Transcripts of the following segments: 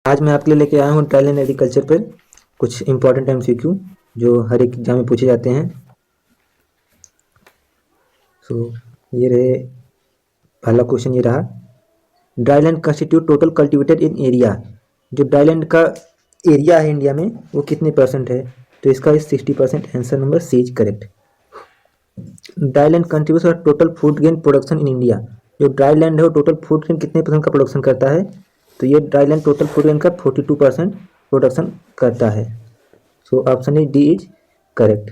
आज मैं आपके लिए लेके आया हूँ ड्राई लैंड एग्रीकल्चर पर कुछ इंपॉर्टेंट एमसीक्यू जो हर एक एग्जाम में पूछे जाते हैं। ये रहे पहला क्वेश्चन। ये रहा, dry land constitute total cultivated in area. जो ड्राई लैंड का एरिया है इंडिया में वो कितने परसेंट है? तो इसका 60%। Answer number C is correct. Dry land contributes total food grain production in India. जो ड्राई लैंड है वो टोटल फूड ग्रेन कितने परसेंट का प्रोडक्शन करता है? तो ये dry land total food grain का 42% प्रोडक्शन करता है। So option is D is correct.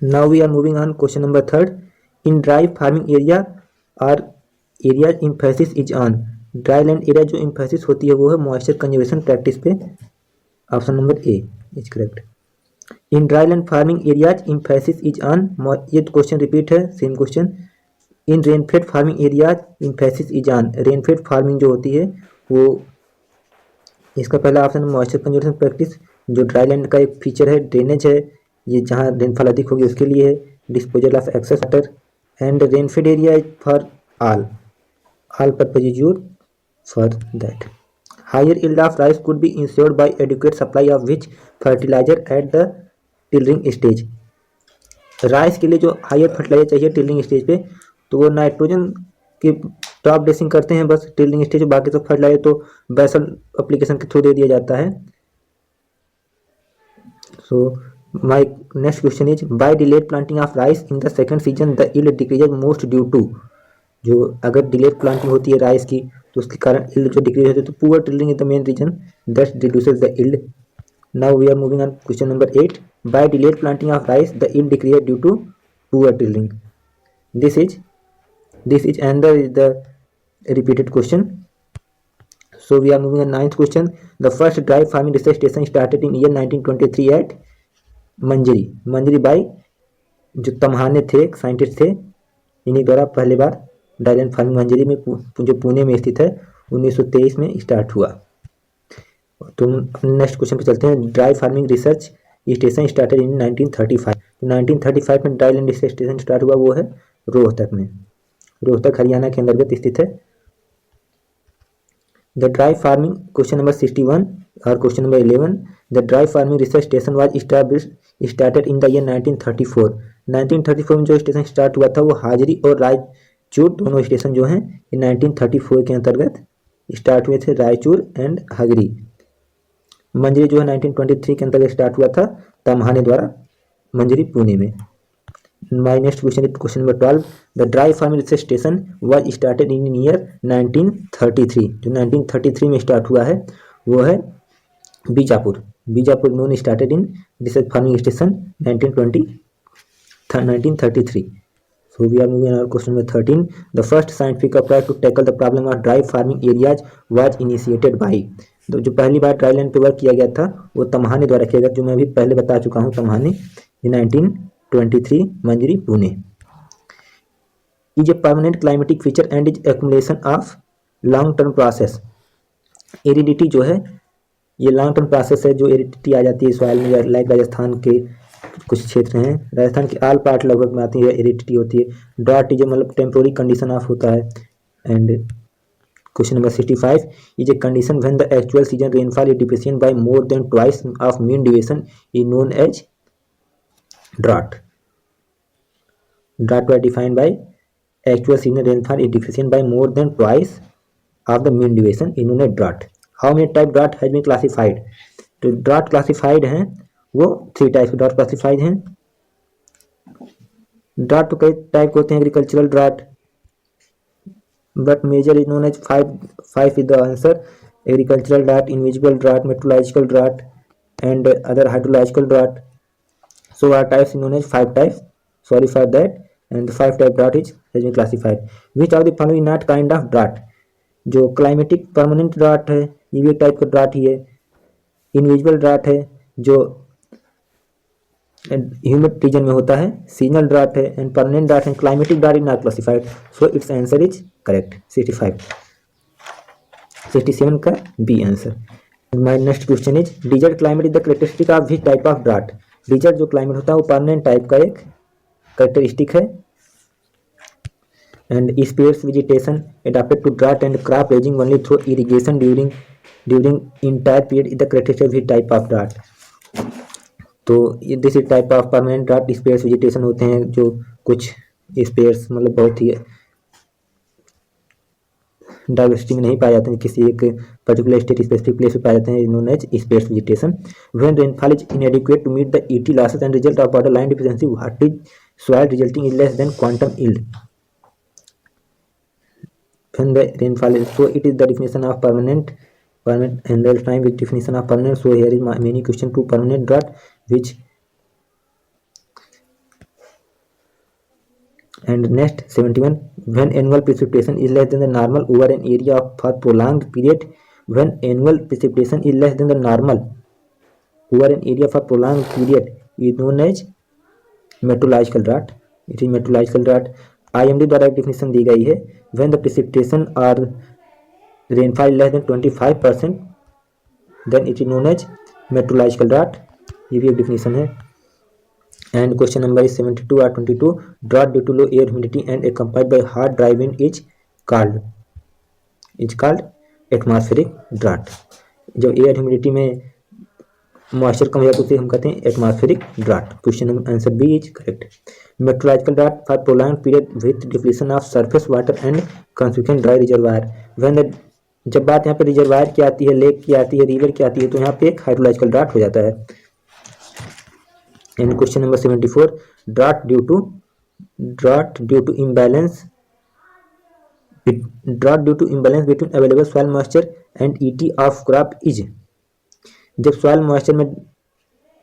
Now we are moving on question number third. In dry farming area are area emphasis is on. Dry land area जो emphasis होती है वो है moisture conservation practice पे। Option number A is correct. In dry land farming areas emphasis is on. ये question repeat है, same question. In rainfed farming areas emphasis is on. Rainfed farming जो होती है वो, इसका पहला ऑप्शन मॉइस्चर कंजर्वेशन प्रैक्टिस जो ड्राई लैंड का एक फीचर है। ड्रेनेज है, ये जहाँ रेनफॉल अधिक होगी उसके लिए है। Disposal of excess water and rainfed area is for all purpose is use for that. Higher yield of rice could be ensured by adequate supply of which fertilizer at the tillering stage. Rice के लिए जो higher fertiliser चाहिए tillering stage पे, तो वो nitrogen की top dressing करते हैं बस टिलरिंग स्टेज। बाकी तो फर्टिलाइजर तो बेसल एप्लीकेशन के थ्रू दे दिया जाता है। So my next question is, by delayed planting of rice in the second season the yield decreases most due to. जो अगर डिलेड प्लांटिंग होती है राइस की तो उसके कारण yield जो डिक्रीज होती है, तो poor tillering is the main reason that reduces the yield। Now we are moving on question number 8। By delayed planting of rice the yield decrease due to poor tillering. This is another is the repeated question. So we are moving on ninth question. The first dry farming research station started in year 1923 at Manjari. Manjari by जो तम्हाने थे, scientist थे, इन्हीं द्वारा पहली बार dry land farming मंजरी में जो पुणे में स्थित है 1923 में स्टार्ट हुआ। तो नेक्स्ट क्वेश्चन पे चलते हैं। Dry farming research station started in 1935। 1935 में dry land research station start हुआ, वो है रोहतक में। रोहतक हरियाणा के अंतर्गत स्थित है। The dry farming question number 61 और question number 11। The dry farming research station was started in the year 1934। 1934 में जो स्टेशन स्टार्ट हुआ था वो हाजरी और रायचूर दोनों स्टेशन जो हैं ये 1934 के अंतर्गत स्टार्ट हुए थे, रायचूर एंड हगरी। मंजरी जो है 1923 के अंतर्गत स्टार्ट हुआ था तम्हाने द्वारा, मंजरी पुणे में। My next question is question number 12. The dry farming research station was started in year 1933। जो 1933 में स्टार्ट हुआ है वो है Bijapur. Bijapur known started in research farming station 1933। So we are moving on question number 13. The first scientific approach to tackle the problem of dry farming areas was initiated by। तो जो पहली बार dry land पे work किया गया था वो तम्हाने द्वारा किया गया, जो मैं अभी पहले बता चुका हूँ। Tamhane 1923 Manjari Pune. Is a permanent climatic feature and is accumulation of long term process. Aridity जो है ये लॉन्ग टर्म प्रोसेस है, जो एरिडिटी आ जाती है सॉइल में, लाइक राजस्थान के कुछ क्षेत्र हैं, राजस्थान के ऑल पार्ट लगभग में आती है एरिडिटी होती है। ड्रॉट जो मतलब टेम्पोररी कंडीशन ऑफ होता है। And question number 65 is a condition when the actual season rainfall is deficient by more than twice of mean duration is known as drought were defined by actual seasonal rainfall is deficient by more than twice of the mean duration in a drought। how many type drought has been classified? तो drought classified हैं वो 3 type drought classified हैं। drought तो कई type होते हैं, agricultural drought, but major is known as 5 is the answer। agricultural drought, invisible drought, meteorological drought and other hydrological drought। So our types known as 5 types. Sorry for that. And the 5 type drought is has been classified. Which of the following not kind of drought? जो climatic permanent drought है ये भी एक type का drought ही है। Invisible drought है जो humid reason में होता है। सीजनल ड्राट है एंड परमानेंट ड्राट है। Climatic drought is not classified, so it's answer is correct 65। 67 का B answer. My next question is, desert climate is the characteristic of which type of drought. Desert जो climate होता है वो permanent type का एक characteristic है। and sparse vegetation adapted to drought and crop raising only through irrigation during entire period is the characteristic type of drought. तो this is type of permanent drought sparse vegetation होते हैं जो कुछ spheres मतलब बहुत ही diversity में नहीं पाए जाते हैं, किसी एक पर्टिकुलर स्टेट स्पेसिफिक प्लेस पे पाए जाते हैं, known as sparse vegetation. When rainfall is inadequate to meet the ET losses and result of water line deficiency what is soil resulting in less than quantum yield when the rainfall is, so it is the definition of permanent and the time with definition of permanent. So here is many question to permanent drought which and next 71 when annual precipitation is less than the normal over an area of for prolonged period, when annual precipitation is less than the normal over an area for prolonged period is known as meteorological drought. It is meteorological drought. IMD द्वारा एक definition दी गई है when the precipitation or rainfall less than 25% then it is known as meteorological drought. ये भी एक definition है। And question number is 72 or 22 drought due to low air humidity and accompanied by hard dry wind is called atmospheric drought. जब air humidity में moisture कम हो जाता है उसे हम कहते हैं atmospheric drought. Question answer B is correct. Meteorological drought for prolong period with depletion of surface water and consequent dry reservoir. When the जब बात यहाँ पे रिजर्वायर की आती है, लेक की आती है, रिवर की आती है, तो यहाँ पे एक हाइड्रोलॉजिकल ड्राफ्ट हो जाता है। And question number 74 drought due to imbalance between available soil moisture and ET of crop is. जब सॉइल मॉइस्चर में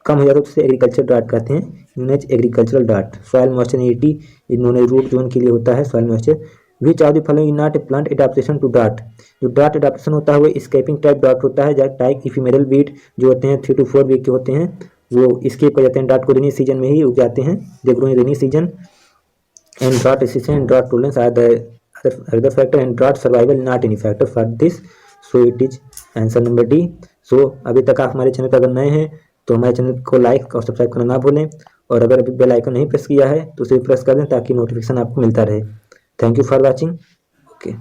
कम हो जाता है तो उसे एग्रीकल्चर ड्राफ्ट कहते हैं, known as agricultural drought. Soil moisturity is known as root zone के लिए होता है soil moisture. Which of the following is not a plant adaptation to drought. जो ड्राफ्ट एडाप्टेशन होता है वो स्केपिंग टाइप ड्राफ्ट होता है, जहाँ टाइप इफिमेरल बीट जो होते हैं 3 to 4 वीक के होते हैं वो स्केप हो जाते हैं, ड्राफ्ट को रेनी सीजन में ही उग जाते हैं, they grow in rainy season. And drought resistance and drought tolerance are the other factor and drought survival not any factor for this. So it is answer number D. सो अभी तक आप हमारे channel पर अगर नए हैं तो हमारे चैनल को लाइक और सब्सक्राइब करना ना भूलें, और अगर अभी बेल आइकन नहीं प्रेस किया है तो उसे प्रेस कर दें ताकि नोटिफिकेशन आपको मिलता रहे। Thank you for watching. Okay.